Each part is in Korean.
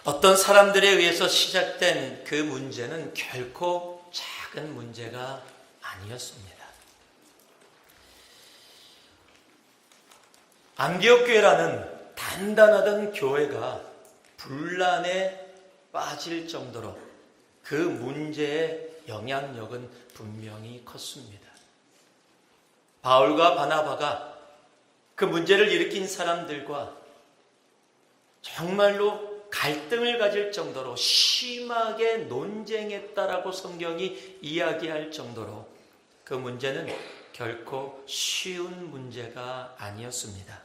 어떤 사람들에 의해서 시작된 그 문제는 결코 작은 문제가 아니었습니다. 안디옥 교회라는 단단하던 교회가 분란에 빠질 정도로 그 문제의 영향력은 분명히 컸습니다. 바울과 바나바가 그 문제를 일으킨 사람들과 정말로 갈등을 가질 정도로 심하게 논쟁했다라고 성경이 이야기할 정도로 그 문제는 결코 쉬운 문제가 아니었습니다.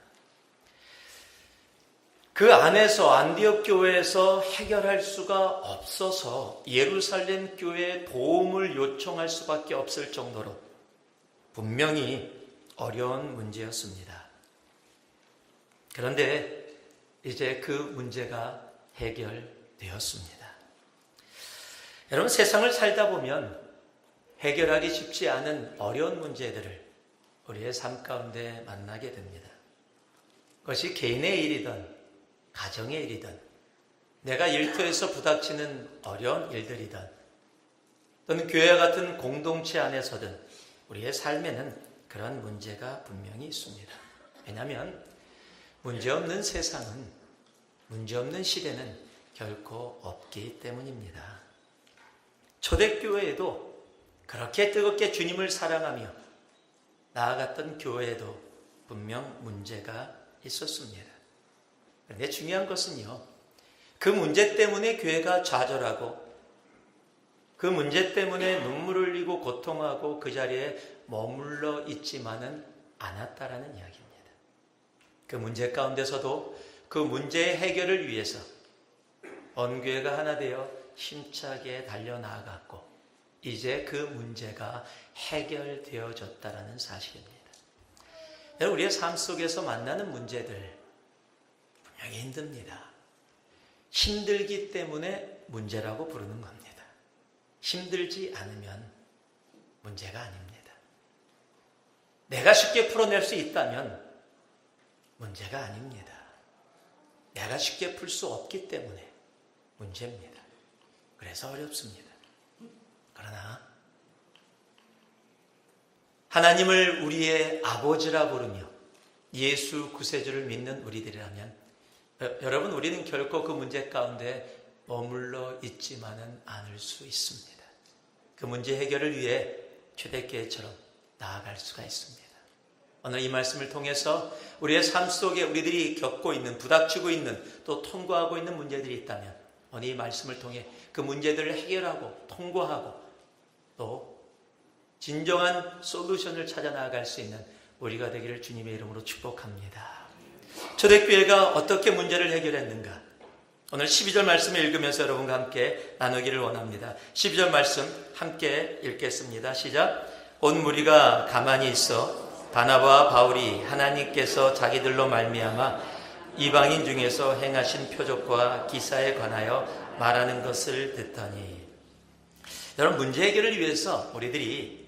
그 안에서 안디옥 교회에서 해결할 수가 없어서 예루살렘 교회에 도움을 요청할 수밖에 없을 정도로 분명히 어려운 문제였습니다. 그런데 이제 그 문제가 해결되었습니다. 여러분, 세상을 살다 보면 해결하기 쉽지 않은 어려운 문제들을 우리의 삶 가운데 만나게 됩니다. 그것이 개인의 일이든 가정의 일이든 내가 일터에서 부닥치는 어려운 일들이든 또는 교회와 같은 공동체 안에서든 우리의 삶에는 그런 문제가 분명히 있습니다. 왜냐하면 문제없는 세상은, 문제없는 시대는 결코 없기 때문입니다. 초대교회에도 그렇게 뜨겁게 주님을 사랑하며 나아갔던 교회에도 분명 문제가 있었습니다. 그런데 중요한 것은요, 그 문제 때문에 교회가 좌절하고 그 문제 때문에 눈물을 흘리고 고통하고 그 자리에 머물러 있지만은 않았다라는 이야기입니다. 그 문제 가운데서도 그 문제의 해결을 위해서 언교회가 하나 되어 힘차게 달려나아갔고 이제 그 문제가 해결되어졌다라는 사실입니다. 우리의 삶 속에서 만나는 문제들 분명히 힘듭니다. 힘들기 때문에 문제라고 부르는 겁니다. 힘들지 않으면 문제가 아닙니다. 내가 쉽게 풀어낼 수 있다면 문제가 아닙니다. 내가 쉽게 풀 수 없기 때문에 문제입니다. 그래서 어렵습니다. 그러나 하나님을 우리의 아버지라 부르며 예수 구세주를 믿는 우리들이라면 여러분, 우리는 결코 그 문제 가운데 머물러 있지만은 않을 수 있습니다. 그 문제 해결을 위해 초대교회처럼 나아갈 수가 있습니다. 오늘 이 말씀을 통해서 우리의 삶 속에 우리들이 겪고 있는, 부닥치고 있는, 또 통과하고 있는 문제들이 있다면 오늘 이 말씀을 통해 그 문제들을 해결하고 통과하고 또 진정한 솔루션을 찾아 나아갈 수 있는 우리가 되기를 주님의 이름으로 축복합니다. 초대교회가 어떻게 문제를 해결했는가? 오늘 12절 말씀을 읽으면서 여러분과 함께 나누기를 원합니다. 12절 말씀 함께 읽겠습니다. 시작. 온 무리가 가만히 있어 바나바와 바울이 하나님께서 자기들로 말미암아 이방인 중에서 행하신 표적과 기사에 관하여 말하는 것을 듣더니, 여러분, 문제 해결을 위해서 우리들이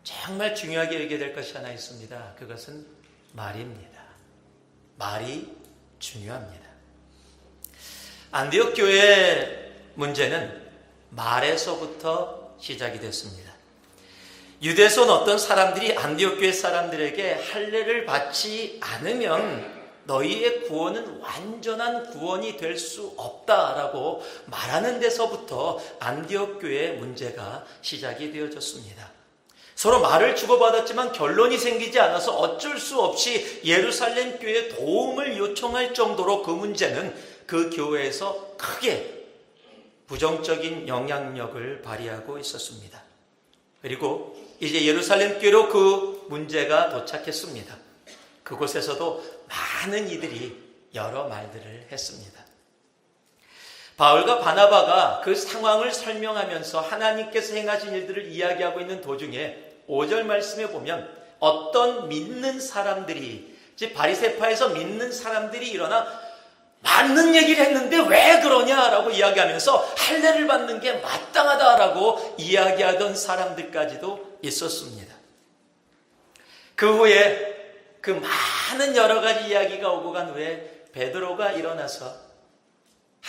정말 중요하게 여겨야 될 것이 하나 있습니다. 그것은 말입니다. 말이 중요합니다. 안디옥 교회의 문제는 말에서부터 시작이 됐습니다. 유대에서 온 어떤 사람들이 안디옥 교회 사람들에게 할례를 받지 않으면 너희의 구원은 완전한 구원이 될 수 없다라고 말하는 데서부터 안디옥 교회의 문제가 시작이 되어졌습니다. 서로 말을 주고받았지만 결론이 생기지 않아서 어쩔 수 없이 예루살렘 교회에 도움을 요청할 정도로 그 문제는 그 교회에서 크게 부정적인 영향력을 발휘하고 있었습니다. 그리고 이제 예루살렘 교회로 그 문제가 도착했습니다. 그곳에서도 많은 이들이 여러 말들을 했습니다. 바울과 바나바가 그 상황을 설명하면서 하나님께서 행하신 일들을 이야기하고 있는 도중에 5절 말씀에 보면 어떤 믿는 사람들이, 즉 바리새파에서 믿는 사람들이 일어나 맞는 얘기를 했는데 왜 그러냐라고 이야기하면서 할례를 받는 게 마땅하다라고 이야기하던 사람들까지도 있었습니다. 그 후에 그 많은 여러 가지 이야기가 오고 간 후에 베드로가 일어나서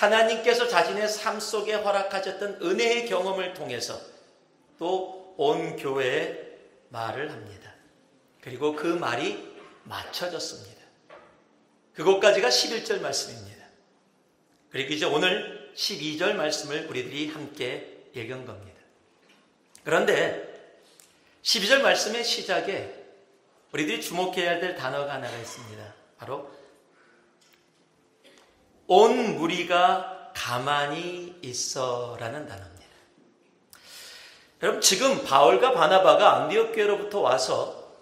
하나님께서 자신의 삶 속에 허락하셨던 은혜의 경험을 통해서 또 온 교회에 말을 합니다. 그리고 그 말이 맞춰졌습니다. 그것까지가 11절 말씀입니다. 그리고 이제 오늘 12절 말씀을 우리들이 함께 읽은 겁니다. 그런데 12절 말씀의 시작에 우리들이 주목해야 될 단어가 하나가 있습니다. 바로 온 무리가 가만히 있어라는 단어입니다. 여러분, 지금 바울과 바나바가 안디옥 교회로부터 와서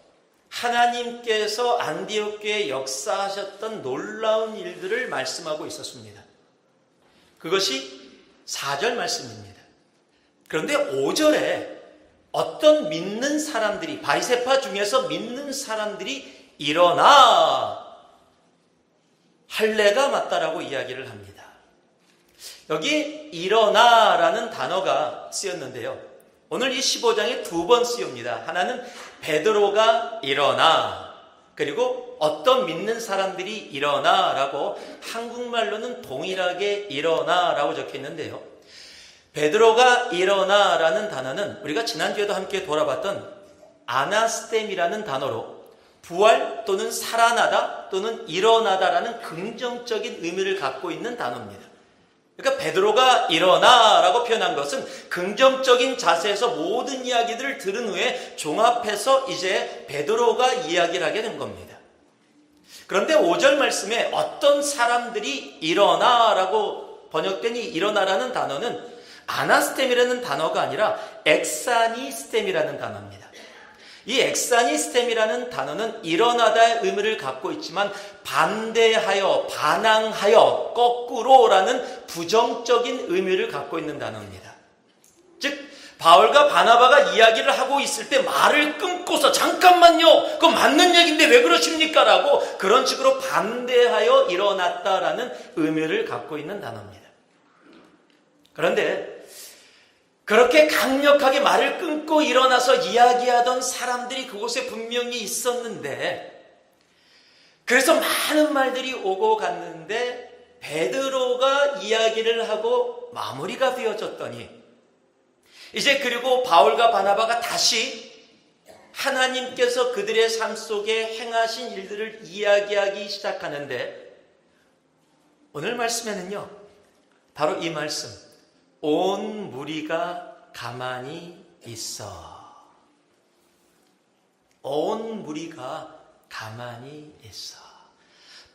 하나님께서 안디옥 교회에 역사하셨던 놀라운 일들을 말씀하고 있었습니다. 그것이 4절 말씀입니다. 그런데 5절에 어떤 믿는 사람들이, 바리새파 중에서 믿는 사람들이 일어나 할례가 맞다라고 이야기를 합니다. 여기 일어나라는 단어가 쓰였는데요. 오늘 이 15장에 두 번 쓰입니다. 하나는 베드로가 일어나, 그리고 어떤 믿는 사람들이 일어나라고 한국말로는 동일하게 일어나라고 적혀 있는데요. 베드로가 일어나라는 단어는 우리가 지난주에도 함께 돌아봤던 아나스템이라는 단어로 부활 또는 살아나다 또는 일어나다라는 긍정적인 의미를 갖고 있는 단어입니다. 그러니까 베드로가 일어나라고 표현한 것은 긍정적인 자세에서 모든 이야기들을 들은 후에 종합해서 이제 베드로가 이야기를 하게 된 겁니다. 그런데 5절 말씀에 어떤 사람들이 일어나라고 번역된 이 일어나라는 단어는 아나스템이라는 단어가 아니라 엑사니스템이라는 단어입니다. 이 엑사니스템이라는 단어는 일어나다의 의미를 갖고 있지만 반대하여, 반항하여, 거꾸로라는 부정적인 의미를 갖고 있는 단어입니다. 즉 바울과 바나바가 이야기를 하고 있을 때 말을 끊고서 잠깐만요, 그거 맞는 얘기인데 왜 그러십니까? 라고 그런 식으로 반대하여 일어났다라는 의미를 갖고 있는 단어입니다. 그런데 그렇게 강력하게 말을 끊고 일어나서 이야기하던 사람들이 그곳에 분명히 있었는데, 그래서 많은 말들이 오고 갔는데 베드로가 이야기를 하고 마무리가 되어졌더니 이제 그리고 바울과 바나바가 다시 하나님께서 그들의 삶 속에 행하신 일들을 이야기하기 시작하는데, 오늘 말씀에는요 바로 이 말씀, 온 무리가 가만히 있어. 온 무리가 가만히 있어.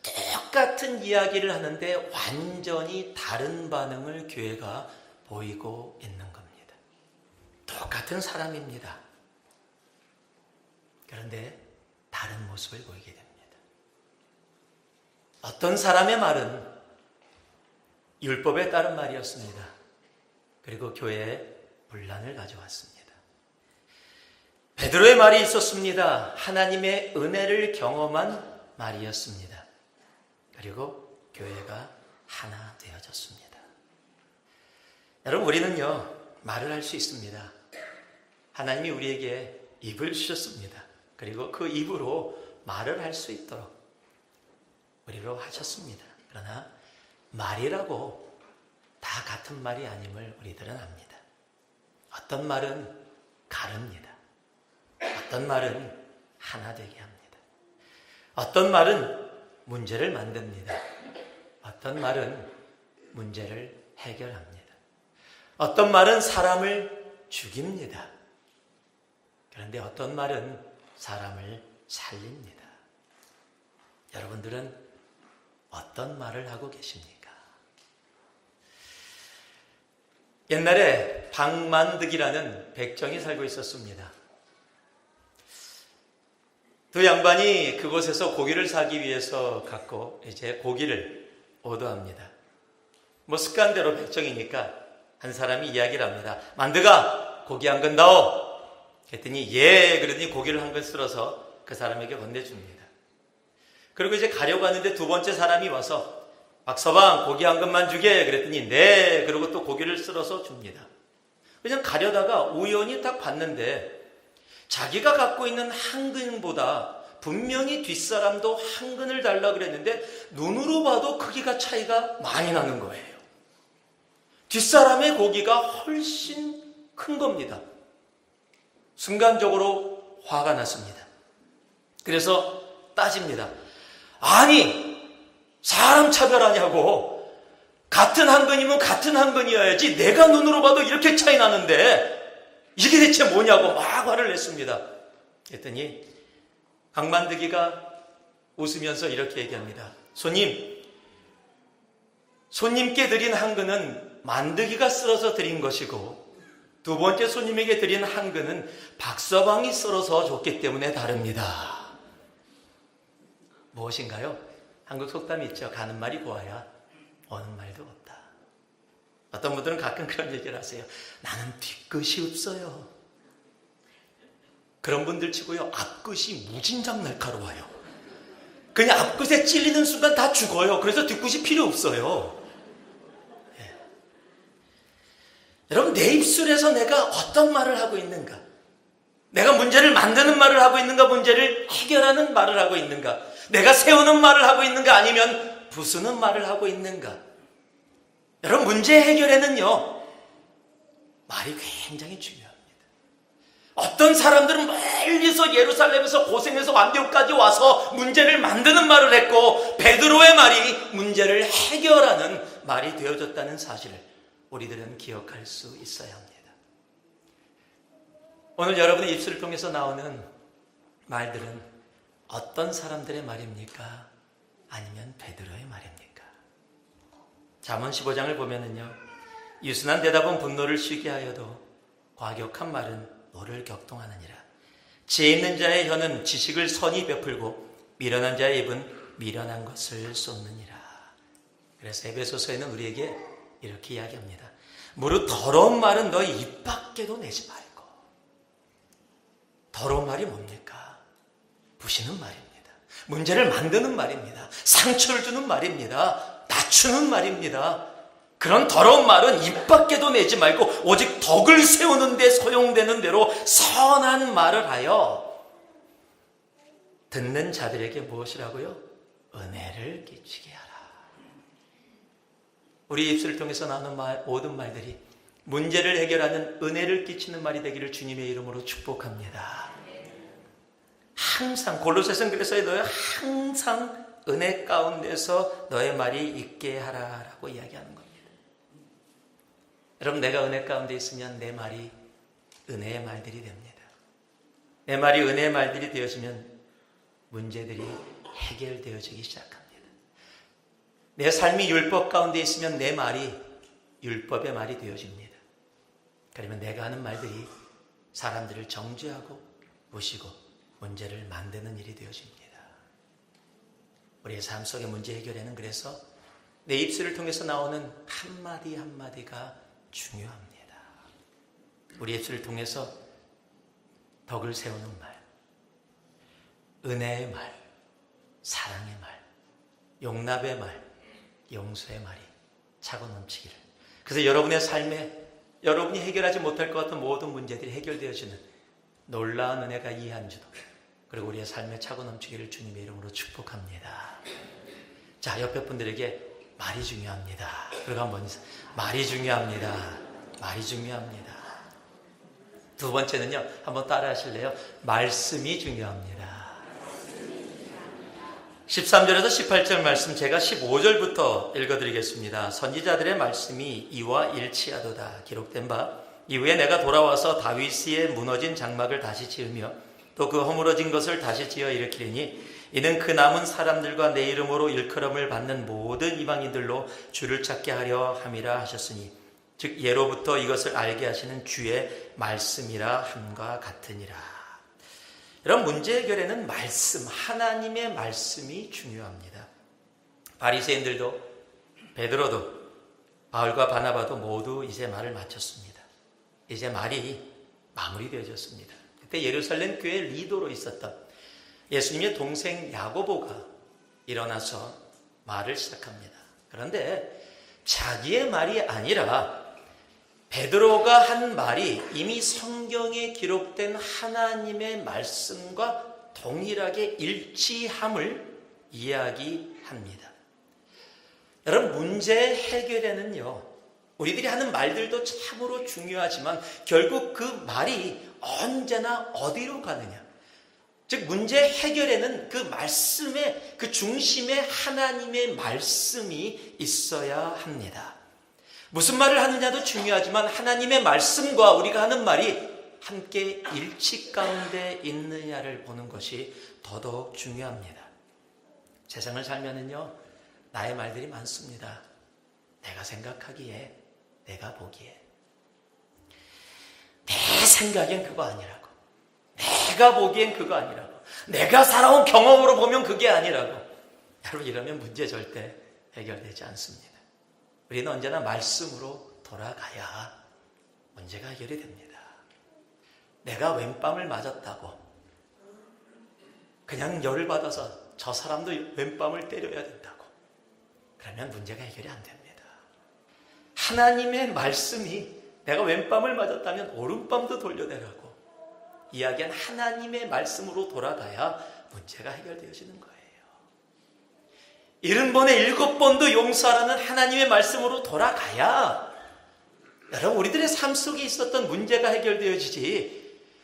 똑같은 이야기를 하는데 완전히 다른 반응을 교회가 보이고 있는 겁니다. 똑같은 사람입니다. 그런데 다른 모습을 보이게 됩니다. 어떤 사람의 말은 율법에 따른 말이었습니다. 그리고 교회에 분란을 가져왔습니다. 베드로의 말이 있었습니다. 하나님의 은혜를 경험한 말이었습니다. 그리고 교회가 하나 되어졌습니다. 여러분, 우리는요 말을 할 수 있습니다. 하나님이 우리에게 입을 주셨습니다. 그리고 그 입으로 말을 할 수 있도록 우리로 하셨습니다. 그러나 말이라고 다 같은 말이 아님을 우리들은 압니다. 어떤 말은 가릅니다. 어떤 말은 하나 되게 합니다. 어떤 말은 문제를 만듭니다. 어떤 말은 문제를 해결합니다. 어떤 말은 사람을 죽입니다. 그런데 어떤 말은 사람을 살립니다. 여러분들은 어떤 말을 하고 계십니까? 옛날에 박만득이라는 백정이 살고 있었습니다. 두 양반이 그곳에서 고기를 사기 위해서 갖고 이제 고기를 오더합니다. 습관대로 백정이니까 한 사람이 이야기를 합니다. 만득아, 고기 한 근 다오. 그랬더니 예, 그러더니 고기를 한 근 쓸어서 그 사람에게 건네줍니다. 그리고 이제 가려고 하는데 두 번째 사람이 와서 박서방, 고기 한 근만 주게. 그랬더니 네, 그리고 또 고기를 쓸어서 줍니다. 그냥 가려다가 우연히 딱 봤는데 자기가 갖고 있는 한 근보다 분명히 뒷사람도 한 근을 달라 그랬는데 눈으로 봐도 크기가 차이가 많이 나는 거예요. 뒷사람의 고기가 훨씬 큰 겁니다. 순간적으로 화가 났습니다. 그래서 따집니다. 아니, 사람 차별하냐고. 같은 한근이면 같은 한근이어야지 내가 눈으로 봐도 이렇게 차이 나는데 이게 대체 뭐냐고 막 화를 냈습니다. 그랬더니 강만드기가 웃으면서 이렇게 얘기합니다. 손님께 드린 한근은 만드기가 썰어서 드린 것이고 두 번째 손님에게 드린 한근은 박서방이 썰어서 줬기 때문에 다릅니다. 무엇인가요? 한국 속담이 있죠. 가는 말이 고와야 오는 말도 없다. 어떤 분들은 가끔 그런 얘기를 하세요. 나는 뒤끝이 없어요. 그런 분들 치고요, 앞끝이 무진장 날카로워요. 그냥 앞끝에 찔리는 순간 다 죽어요. 그래서 뒤끝이 필요 없어요. 예. 여러분, 내 입술에서 내가 어떤 말을 하고 있는가? 내가 문제를 만드는 말을 하고 있는가? 문제를 해결하는 말을 하고 있는가? 내가 세우는 말을 하고 있는가? 아니면 부수는 말을 하고 있는가? 여러분, 문제 해결에는요, 말이 굉장히 중요합니다. 어떤 사람들은 멀리서 예루살렘에서 고생해서 안디옥까지 와서 문제를 만드는 말을 했고 베드로의 말이 문제를 해결하는 말이 되어졌다는 사실을 우리들은 기억할 수 있어야 합니다. 오늘 여러분의 입술을 통해서 나오는 말들은 어떤 사람들의 말입니까? 아니면 베드로의 말입니까? 잠언 15장을 보면은요, 유순한 대답은 분노를 쉬게 하여도 과격한 말은 노를 격동하느니라. 지혜 있는 자의 혀는 지식을 선히 베풀고 미련한 자의 입은 미련한 것을 쏟느니라. 그래서 에베소서에는 우리에게 이렇게 이야기합니다. 무릇 더러운 말은 너희 입 밖에도 내지 말고. 더러운 말이 뭡니까? 부시는 말입니다. 문제를 만드는 말입니다. 상처를 주는 말입니다. 낮추는 말입니다. 그런 더러운 말은 입 밖에도 내지 말고 오직 덕을 세우는 데 소용되는 대로 선한 말을 하여 듣는 자들에게 무엇이라고요? 은혜를 끼치게 하라. 우리 입술을 통해서 나오는 모든 말들이 문제를 해결하는 은혜를 끼치는 말이 되기를 주님의 이름으로 축복합니다. 항상 골로새서는 그래서 너희 항상 은혜 가운데서 너의 말이 있게 하라라고 이야기하는 겁니다. 여러분, 내가 은혜 가운데 있으면 내 말이 은혜의 말들이 됩니다. 내 말이 은혜의 말들이 되어지면 문제들이 해결되어지기 시작합니다. 내 삶이 율법 가운데 있으면 내 말이 율법의 말이 되어집니다. 그러면 내가 하는 말들이 사람들을 정죄하고 무시고 문제를 만드는 일이 되어집니다. 우리의 삶 속의 문제 해결에는 그래서 내 입술을 통해서 나오는 한마디 한마디가 중요합니다. 우리 입술을 통해서 덕을 세우는 말, 은혜의 말, 사랑의 말, 용납의 말, 용서의 말이 차고 넘치기를. 그래서 여러분의 삶에 여러분이 해결하지 못할 것 같은 모든 문제들이 해결되어지는 놀라운 은혜가 이해한 주도, 그리고 우리의 삶에 차고 넘치기를 주님의 이름으로 축복합니다. 자, 옆에 분들에게 말이 중요합니다. 그리고 한번 말이 중요합니다. 말이 중요합니다. 두 번째는요, 한번 따라 하실래요? 말씀이 중요합니다. 13절에서 18절 말씀 제가 15절부터 읽어드리겠습니다. 선지자들의 말씀이 이와 일치하도다. 기록된 바 이후에 내가 돌아와서 다윗의 무너진 장막을 다시 지으며 또 그 허물어진 것을 다시 지어 일으키리니 이는 그 남은 사람들과 내 이름으로 일컬음을 받는 모든 이방인들로 주를 찾게 하려 함이라 하셨으니 즉 예로부터 이것을 알게 하시는 주의 말씀이라 함과 같으니라. 이런 문제 해결에는 말씀, 하나님의 말씀이 중요합니다. 바리새인들도 베드로도 바울과 바나바도 모두 이제 말을 마쳤습니다. 이제 말이 마무리되어졌습니다. 그때 예루살렘 교회 리더로 있었던 예수님의 동생 야고보가 일어나서 말을 시작합니다. 그런데 자기의 말이 아니라 베드로가 한 말이 이미 성경에 기록된 하나님의 말씀과 동일하게 일치함을 이야기합니다. 여러분, 문제 해결에는요, 우리들이 하는 말들도 참으로 중요하지만 결국 그 말이 언제나 어디로 가느냐. 즉 문제 해결에는 그 말씀의 그 중심에 하나님의 말씀이 있어야 합니다. 무슨 말을 하느냐도 중요하지만 하나님의 말씀과 우리가 하는 말이 함께 일치 가운데 있느냐를 보는 것이 더더욱 중요합니다. 세상을 살면은요, 나의 말들이 많습니다. 내가 생각하기에, 내가 보기에. 내 생각엔 그거 아니라고. 내가 보기엔 그거 아니라고. 내가 살아온 경험으로 보면 그게 아니라고. 여러분, 이러면 문제 절대 해결되지 않습니다. 우리는 언제나 말씀으로 돌아가야 문제가 해결이 됩니다. 내가 왼밤을 맞았다고 그냥 열을 받아서 저 사람도 왼밤을 때려야 된다고 그러면 문제가 해결이 안 됩니다. 하나님의 말씀이 내가 왼밤을 맞았다면 오른밤도 돌려내라고 이야기한 하나님의 말씀으로 돌아가야 문제가 해결되어지는 거예요. 70번에 7번도 용서하라는 하나님의 말씀으로 돌아가야 여러분 우리들의 삶 속에 있었던 문제가 해결되어지지.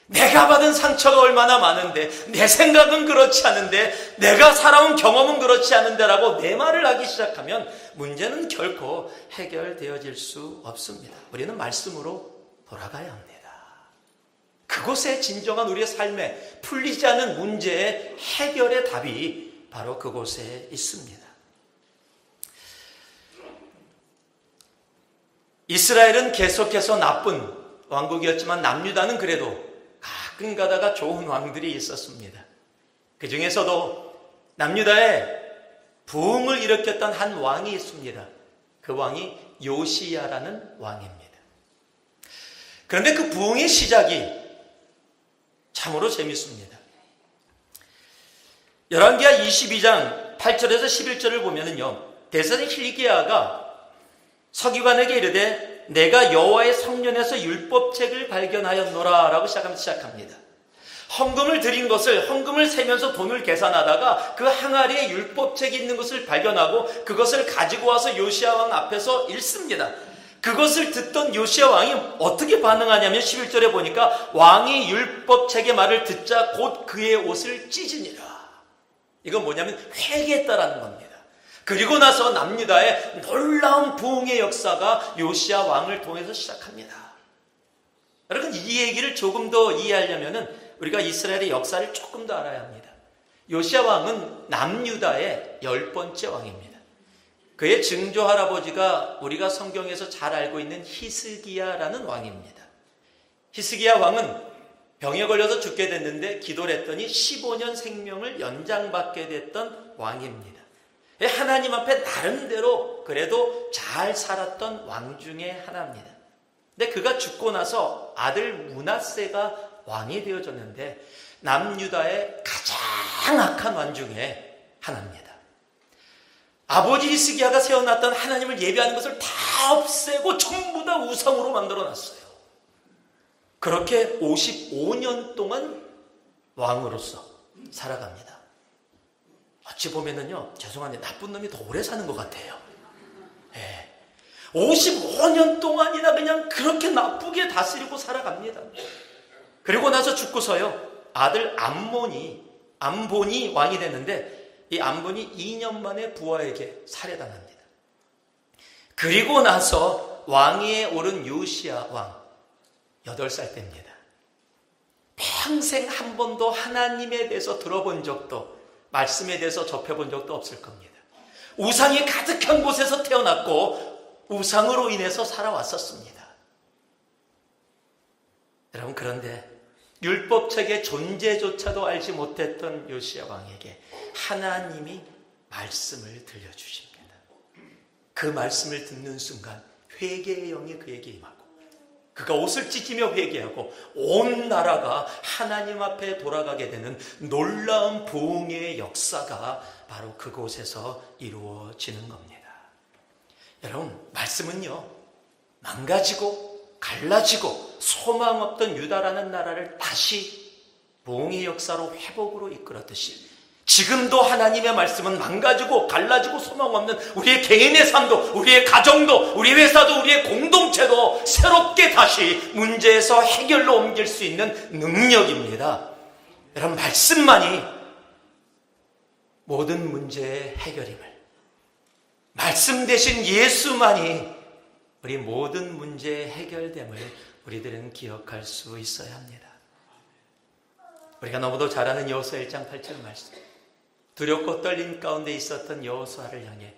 내가 받은 상처가 얼마나 많은데, 내 생각은 그렇지 않은데, 내가 살아온 경험은 그렇지 않은데 라고 내 말을 하기 시작하면 문제는 결코 해결되어질 수 없습니다. 우리는 말씀으로 돌아가야 합니다. 그곳에 진정한 우리의 삶에 풀리지 않은 문제의 해결의 답이 바로 그곳에 있습니다. 이스라엘은 계속해서 나쁜 왕국이었지만 남유다는 그래도 가끔 가다가 좋은 왕들이 있었습니다. 그 중에서도 남유다에 부흥을 일으켰던 한 왕이 있습니다. 그 왕이 요시야라는 왕입니다. 그런데 그 부흥의 시작이 참으로 재밌습니다. 열왕기하 22장 8절에서 11절을 보면은요, 대선의 hil기야가 서기관에게 이르되 내가 여호와의 성전에서 율법책을 발견하였노라 라고 시작합니다. 헌금을 드린 것을 헌금을 세면서 돈을 계산하다가 그 항아리에 율법책이 있는 것을 발견하고 그것을 가지고 와서 요시야 왕 앞에서 읽습니다. 그것을 듣던 요시야 왕이 어떻게 반응하냐면 11절에 보니까 왕이 율법책의 말을 듣자 곧 그의 옷을 찢으니라. 이건 뭐냐면 회개했다라는 겁니다. 그리고 나서 남유다의 놀라운 부흥의 역사가 요시야 왕을 통해서 시작합니다. 여러분 이 얘기를 조금 더 이해하려면 우리가 이스라엘의 역사를 조금 더 알아야 합니다. 요시야 왕은 남유다의 10번째 왕입니다. 그의 증조 할아버지가 우리가 성경에서 잘 알고 있는 히스기야라는 왕입니다. 히스기야 왕은 병에 걸려서 죽게 됐는데 기도를 했더니 15년 생명을 연장받게 됐던 왕입니다. 하나님 앞에 나름대로 그래도 잘 살았던 왕 중에 하나입니다. 근데 그가 죽고 나서 아들 므낫세가 왕이 되어졌는데 남유다의 가장 악한 왕 중에 하나입니다. 아버지 히스기야가 세워놨던 하나님을 예배하는 것을 다 없애고 전부 다 우상으로 만들어놨어요. 그렇게 55년 동안 왕으로서 살아갑니다. 어찌 보면은요, 죄송한데 나쁜 놈이 더 오래 사는 것 같아요. 55년 동안이나 그냥 그렇게 나쁘게 다스리고 살아갑니다. 그리고 나서 죽고서요, 아들 암본이 왕이 됐는데 이 암본이 2년 만에 부하에게 살해당합니다. 그리고 나서 왕위에 오른 요시야 왕 8살 때입니다. 평생 한 번도 하나님에 대해서 들어본 적도 말씀에 대해서 접해본 적도 없을 겁니다. 우상이 가득한 곳에서 태어났고 우상으로 인해서 살아왔었습니다. 여러분 그런데 율법책의 존재조차도 알지 못했던 요시야 왕에게 하나님이 말씀을 들려주십니다. 그 말씀을 듣는 순간 회개의 영이 그에게 임하고 그가 옷을 찢으며 회개하고 온 나라가 하나님 앞에 돌아가게 되는 놀라운 부흥의 역사가 바로 그곳에서 이루어지는 겁니다. 여러분 말씀은요, 망가지고 갈라지고 소망 없던 유다라는 나라를 다시 부흥의 역사로 회복으로 이끌었듯이 지금도 하나님의 말씀은 망가지고 갈라지고 소망 없는 우리의 개인의 삶도, 우리의 가정도, 우리 회사도, 우리의 공동체도 새롭게 다시 문제에서 해결로 옮길 수 있는 능력입니다. 여러분, 말씀만이 모든 문제의 해결임을, 말씀 대신 예수만이 우리 모든 문제의 해결됨을 우리들은 기억할 수 있어야 합니다. 우리가 너무도 잘 아는 여호수아 1장 8절 말씀, 두렵고 떨림 가운데 있었던 여호수아를 향해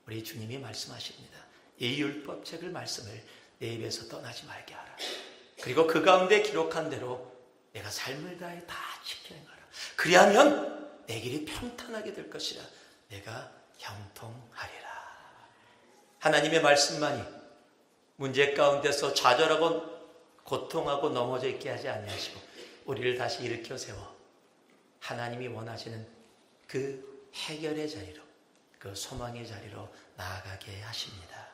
우리 주님이 말씀하십니다. 이 율법책을 말씀을 내 입에서 떠나지 말게 하라. 그리고 그 가운데 기록한 대로 내가 삶을 다해 다 지켜행하라. 그리하면 내 길이 평탄하게 될 것이라. 내가 형통하리라. 하나님의 말씀만이 문제 가운데서 좌절하고 고통하고 넘어져 있게 하지 아니하시고 우리를 다시 일으켜 세워 하나님이 원하시는 그 해결의 자리로, 그 소망의 자리로 나아가게 하십니다.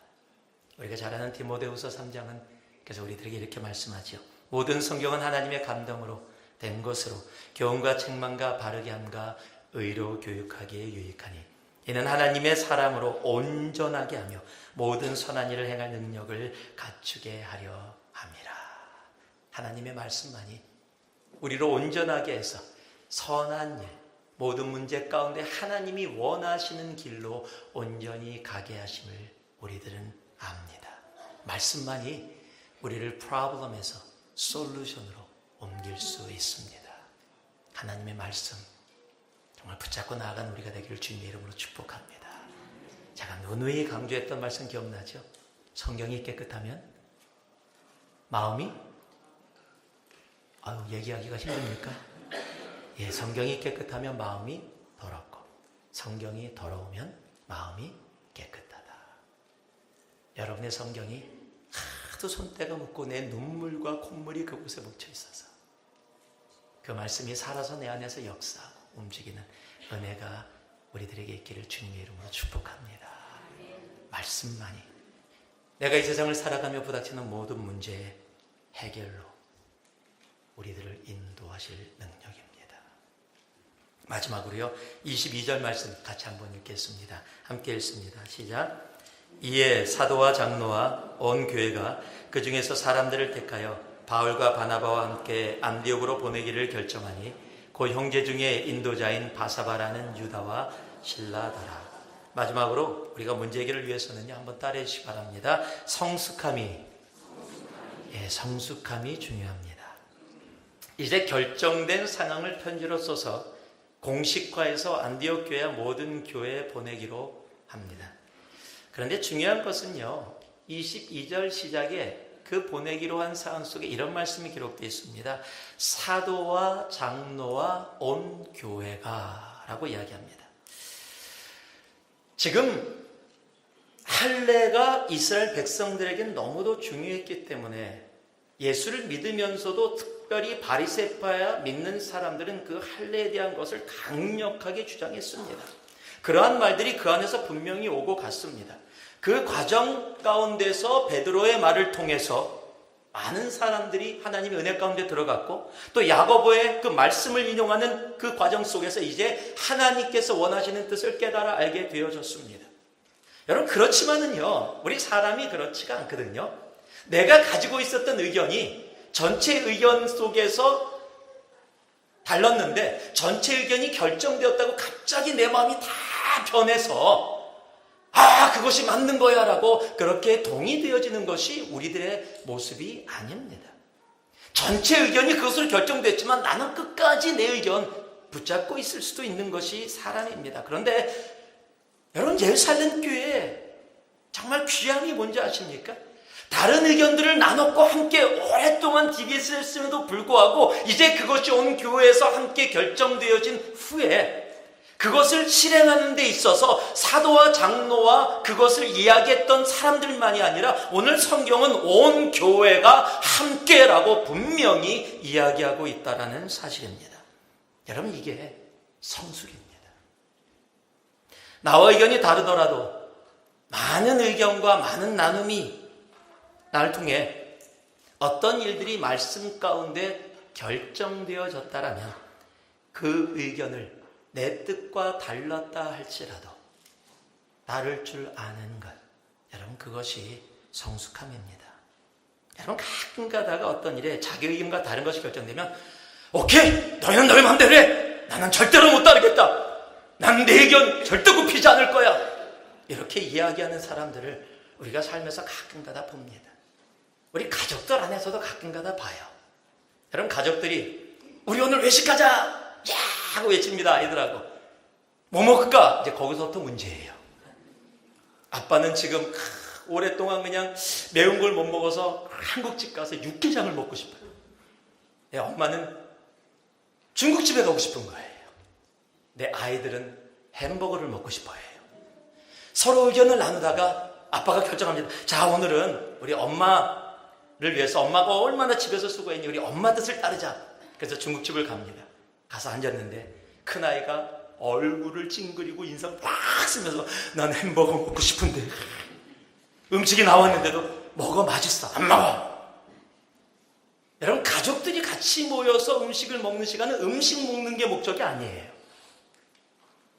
우리가 잘 아는 디모데후서 3장은 그래서 우리들에게 이렇게 말씀하죠. 모든 성경은 하나님의 감동으로 된 것으로 교훈과 책망과 바르게 함과 의로 교육하기에 유익하니 이는 하나님의 사람으로 온전하게 하며 모든 선한 일을 행할 능력을 갖추게 하려 함이라. 하나님의 말씀만이 우리를 온전하게 해서 선한 일, 모든 문제 가운데 하나님이 원하시는 길로 온전히 가게 하심을 우리들은 압니다. 말씀만이 우리를 프로블럼에서 솔루션으로 옮길 수 있습니다. 하나님의 말씀 정말 붙잡고 나아간 우리가 되기를 주님의 이름으로 축복합니다. 제가 누누이 강조했던 말씀 기억나죠? 성경이 깨끗하면 마음이 얘기하기가 힘듭니까? 예, 성경이 깨끗하면 마음이 더럽고 성경이 더러우면 마음이 깨끗하다. 여러분의 성경이 하도 손때가 묻고 내 눈물과 콧물이 그곳에 묻혀 있어서 그 말씀이 살아서 내 안에서 역사하고 움직이는 은혜가 우리들에게 있기를 주님의 이름으로 축복합니다. 말씀만이 내가 이 세상을 살아가며 부닥치는 모든 문제의 해결로 우리들을 인도하실 능력입니다. 마지막으로요, 22절 말씀 같이 한번 읽겠습니다. 함께 읽습니다. 시작. 이에 사도와 장로와 온 교회가 그 중에서 사람들을 택하여 바울과 바나바와 함께 안디옥으로 보내기를 결정하니 그 형제 중에 인도자인 바사바라는 유다와 실라다라. 마지막으로 우리가 문제 해결을 위해서는요, 한번 따라해 주시기 바랍니다. 성숙함이 중요합니다. 이제 결정된 상황을 편지로 써서 공식화해서 안디옥 교회와 모든 교회에 보내기로 합니다. 그런데 중요한 것은요, 22절 시작에 그 보내기로 한 사안 속에 이런 말씀이 기록되어 있습니다. 사도와 장로와 온 교회가 라고 이야기합니다. 지금 할례가 이스라엘 백성들에게는 너무도 중요했기 때문에 예수를 믿으면서도 특별히 바리새파야 믿는 사람들은 그 할례에 대한 것을 강력하게 주장했습니다. 그러한 말들이 그 안에서 분명히 오고 갔습니다. 그 과정 가운데서 베드로의 말을 통해서 많은 사람들이 하나님의 은혜 가운데 들어갔고, 또 야고보의 그 말씀을 인용하는 그 과정 속에서 이제 하나님께서 원하시는 뜻을 깨달아 알게 되어졌습니다. 여러분, 그렇지만은요, 우리 사람이 그렇지가 않거든요. 내가 가지고 있었던 의견이 전체 의견 속에서 달랐는데 전체 의견이 결정되었다고 갑자기 내 마음이 다 변해서 그것이 맞는 거야 라고 그렇게 동의되어지는 것이 우리들의 모습이 아닙니다. 전체 의견이 그것으로 결정됐지만 나는 끝까지 내 의견 붙잡고 있을 수도 있는 것이 사람입니다. 그런데 여러분, 예루살렘 교회에 정말 귀함이 뭔지 아십니까? 다른 의견들을 나눴고 함께 오랫동안 디베이트했음에도 불구하고 이제 그것이 온 교회에서 함께 결정되어진 후에 그것을 실행하는 데 있어서 사도와 장로와 그것을 이야기했던 사람들만이 아니라 오늘 성경은 온 교회가 함께라고 분명히 이야기하고 있다는 사실입니다. 여러분, 이게 성숙입니다. 나와 의견이 다르더라도 많은 의견과 많은 나눔이 나를 통해 어떤 일들이 말씀 가운데 결정되어졌다라면 그 의견을 내 뜻과 달랐다 할지라도 따를 줄 아는 것, 여러분 그것이 성숙함입니다. 여러분 가끔 가다가 어떤 일에 자기 의견과 다른 것이 결정되면 오케이, 너희는 너희 마음대로 해. 나는 절대로 못 따르겠다. 난 내 의견 절대 굽히지 않을 거야. 이렇게 이야기하는 사람들을 우리가 살면서 가끔 가다 봅니다. 우리 가족들 안에서도 가끔 가다 봐요. 여러분 가족들이 우리 오늘 외식하자 야 하고 외칩니다. 아이들하고 뭐 먹을까? 이제 거기서부터 문제예요. 아빠는 지금 오랫동안 그냥 매운 걸 못 먹어서 한국집 가서 육개장을 먹고 싶어요. 엄마는 중국집에 가고 싶은 거예요. 내 아이들은 햄버거를 먹고 싶어 해요. 서로 의견을 나누다가 아빠가 결정합니다. 자, 오늘은 우리 엄마를 위해서 엄마가 얼마나 집에서 수고했니? 우리 엄마 뜻을 따르자. 그래서 중국집을 갑니다. 가서 앉았는데 큰아이가 얼굴을 찡그리고 인상 팍 쓰면서 난 햄버거 먹고 싶은데 음식이 나왔는데도 먹어 맛있어. 안 먹어. 여러분 가족들이 같이 모여서 음식을 먹는 시간은 음식 먹는 게 목적이 아니에요.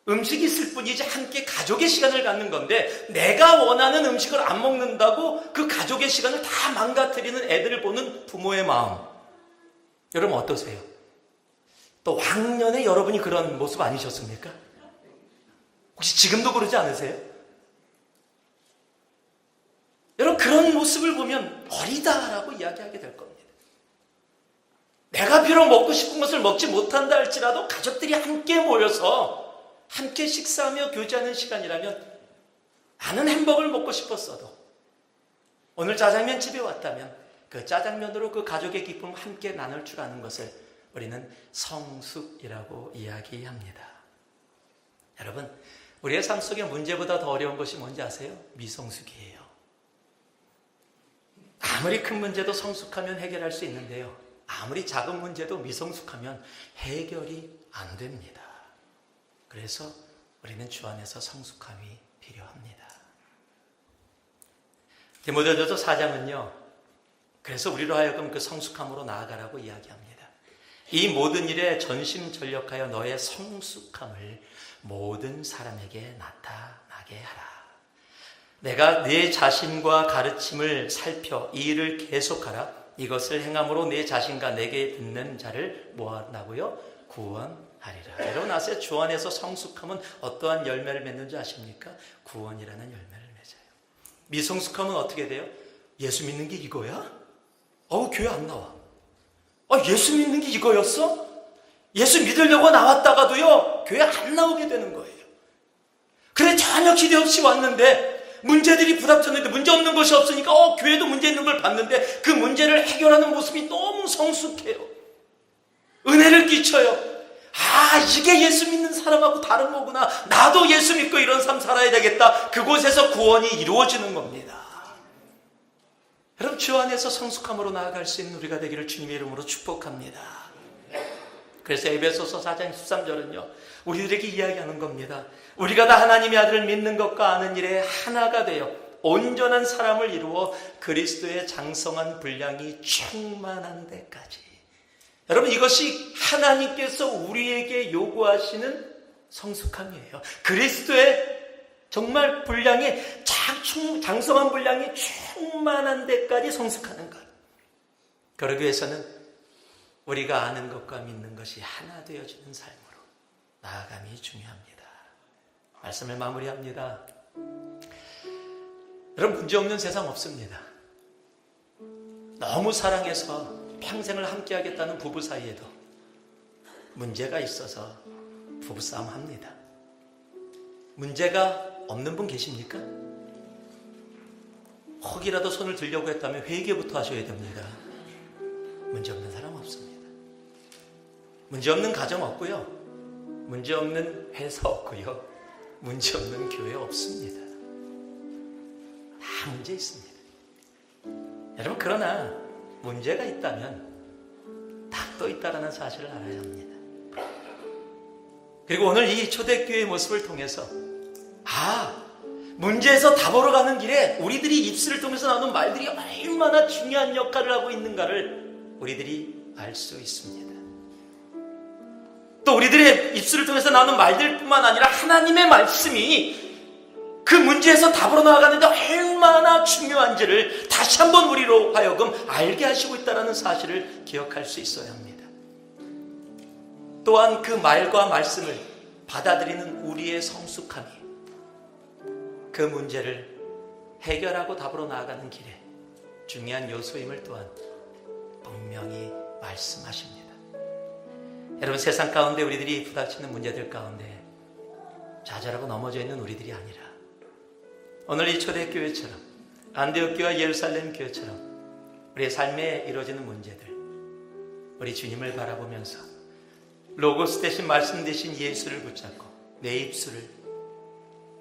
음식이 있을 뿐이지 함께 가족의 시간을 갖는 건데 내가 원하는 음식을 안 먹는다고 그 가족의 시간을 다 망가뜨리는 애들을 보는 부모의 마음. 여러분 어떠세요? 또 왕년에 여러분이 그런 모습 아니셨습니까? 혹시 지금도 그러지 않으세요? 여러분 그런 모습을 보면 어리다라고 이야기하게 될 겁니다. 내가 비록 먹고 싶은 것을 먹지 못한다 할지라도 가족들이 함께 모여서 함께 식사하며 교제하는 시간이라면 나는 햄버거를 먹고 싶었어도 오늘 짜장면 집에 왔다면 그 짜장면으로 그 가족의 기쁨을 함께 나눌 줄 아는 것을 우리는 성숙이라고 이야기합니다. 여러분 우리의 삶 속에 문제보다 더 어려운 것이 뭔지 아세요? 미성숙이에요. 아무리 큰 문제도 성숙하면 해결할 수 있는데요. 아무리 작은 문제도 미성숙하면 해결이 안 됩니다. 그래서 우리는 주 안에서 성숙함이 필요합니다. 디모데전서 4장은요. 그래서 우리로 하여금 그 성숙함으로 나아가라고 이야기합니다. 이 모든 일에 전심전력하여 너의 성숙함을 모든 사람에게 나타나게 하라. 내가 내 자신과 가르침을 살펴 이 일을 계속하라. 이것을 행함으로 내 자신과 내게 듣는 자를 뭐한다고요? 구원하리라. 여러분 아세요? 주 안에서 성숙함은 어떠한 열매를 맺는지 아십니까? 구원이라는 열매를 맺어요. 미성숙함은 어떻게 돼요? 예수 믿는 게 이거야? 교회 안 나와. 예수 믿는 게 이거였어? 예수 믿으려고 나왔다가도요 교회 안 나오게 되는 거예요. 그래 전혀 기대 없이 왔는데 문제들이 부닥쳤는데 문제 없는 것이 없으니까 교회도 문제 있는 걸 봤는데 그 문제를 해결하는 모습이 너무 성숙해요. 은혜를 끼쳐요. 이게 예수 믿는 사람하고 다른 거구나. 나도 예수 믿고 이런 삶 살아야 되겠다. 그곳에서 구원이 이루어지는 겁니다. 여러분 주 안에서 성숙함으로 나아갈 수 있는 우리가 되기를 주님의 이름으로 축복합니다. 그래서 에베소서 4장 13절은요 우리들에게 이야기하는 겁니다. 우리가 다 하나님의 아들을 믿는 것과 아는 일에 하나가 되어 온전한 사람을 이루어 그리스도의 장성한 분량이 충만한 데까지. 여러분 이것이 하나님께서 우리에게 요구하시는 성숙함이에요. 그리스도의 정말 분량이 장성한 분량이 충만한 데까지 성숙하는 것. 그러기 위해서는 우리가 아는 것과 믿는 것이 하나 되어지는 삶으로 나아감이 중요합니다. 말씀을 마무리합니다. 여러분 문제없는 세상 없습니다. 너무 사랑해서 평생을 함께 하겠다는 부부 사이에도 문제가 있어서 부부싸움 합니다. 문제가 없는 분 계십니까? 혹이라도 손을 들려고 했다면 회개부터 하셔야 됩니다. 문제 없는 사람 없습니다. 문제 없는 가정 없고요. 문제 없는 회사 없고요. 문제 없는 교회 없습니다. 다 문제 있습니다. 여러분 그러나 문제가 있다면 답도 있다라는 사실을 알아야 합니다. 그리고 오늘 이 초대교회의 모습을 통해서 문제에서 답으로 가는 길에 우리들이 입술을 통해서 나오는 말들이 얼마나 중요한 역할을 하고 있는가를 우리들이 알 수 있습니다. 또 우리들의 입술을 통해서 나오는 말들뿐만 아니라 하나님의 말씀이 그 문제에서 답으로 나아가는데 얼마나 중요한지를 다시 한번 우리로 하여금 알게 하시고 있다는 사실을 기억할 수 있어야 합니다. 또한 그 말과 말씀을 받아들이는 우리의 성숙함이 그 문제를 해결하고 답으로 나아가는 길에 중요한 요소임을 또한 분명히 말씀하십니다. 여러분, 세상 가운데 우리들이 부닥치는 문제들 가운데 좌절하고 넘어져 있는 우리들이 아니라 오늘 이 초대교회처럼 안디옥 교회와 예루살렘 교회처럼 우리의 삶에 이루어지는 문제들, 우리 주님을 바라보면서 로고스 대신 말씀 대신 예수를 붙잡고 내 입술을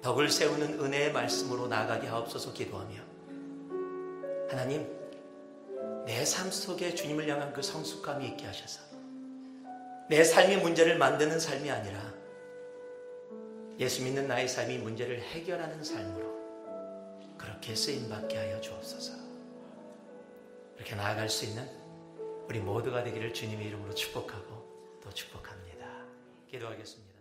덕을 세우는 은혜의 말씀으로 나아가게 하옵소서 기도하며, 하나님, 내 삶 속에 주님을 향한 그 성숙함이 있게 하셔서 내 삶이 문제를 만드는 삶이 아니라 예수 믿는 나의 삶이 문제를 해결하는 삶으로 그렇게 쓰임받게 하여 주옵소서. 이렇게 나아갈 수 있는 우리 모두가 되기를 주님의 이름으로 축복하고 또 축복합니다. 기도하겠습니다.